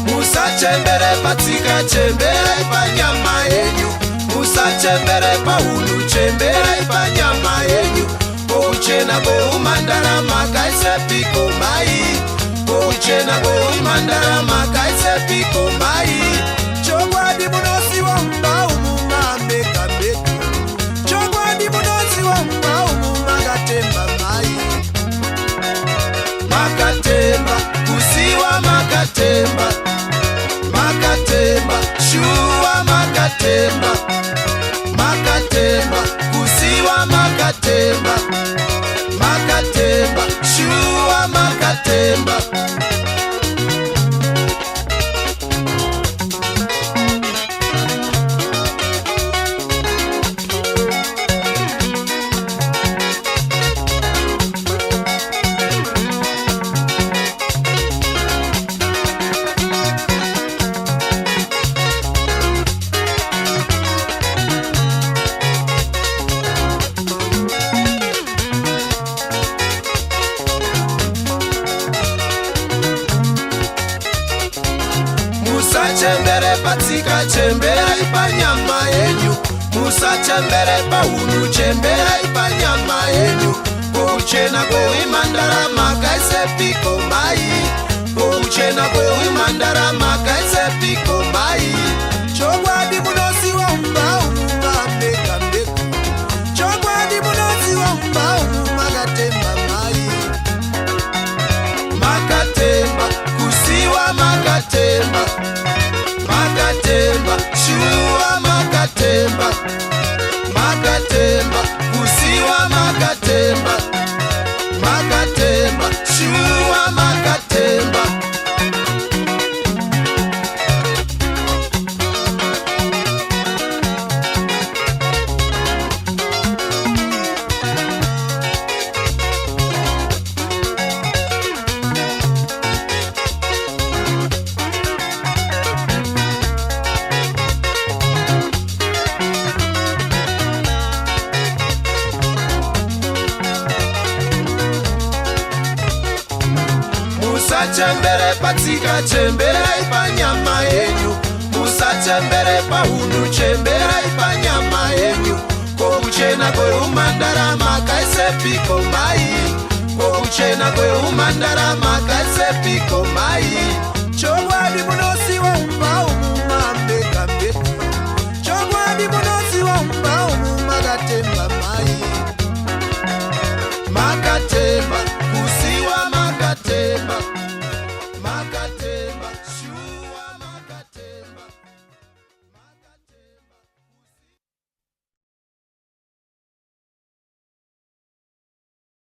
Musachembere patsika, chemberai panyama yenyu. Musachembere paunhu, chemberai panyama yenyu. Kouchena kweumhandara makaisepiko mai. Kouchena kweumhandara makaisepiko mai. Chokwadi munosiwa mumba umu mameka-meka. Chokwadi munosiwa mumba umu makatemba mai. Makatemba, kusiwa makatemba. Makatemba, shua makatemba. Makatemba, kusiwa makatemba. Makatemba, shua makatemba. Musachembere patsika, chemberai panyama yenyu. Musachembere paunhu, chemberai panyama yenyu. Kouchena kweumhandara makaisepiko mai. Kouchena kweumhandara makaisepiko mai. Chokwadi munosiwa mumba umu mameka-meka. Chokwadi munosiwa mumba umu makatemba mai. Makatemba, kusiwa makatemba. Makatemba, shua makatemba. Makatemba, kusiwa makatemba. Makatemba, shua makatemba. Musachembere patsika, chemberai panyama yenyu. Musachembere paunhu, chemberai panyama yenyu. Kouchena kweumhandara makaisepiko mai. Kouchena kweumhandara makaisepiko mai. Chokwadi munosiwa mumba umu mameka-meka. Chokwadi munosiwa mumba umu makatemba mai.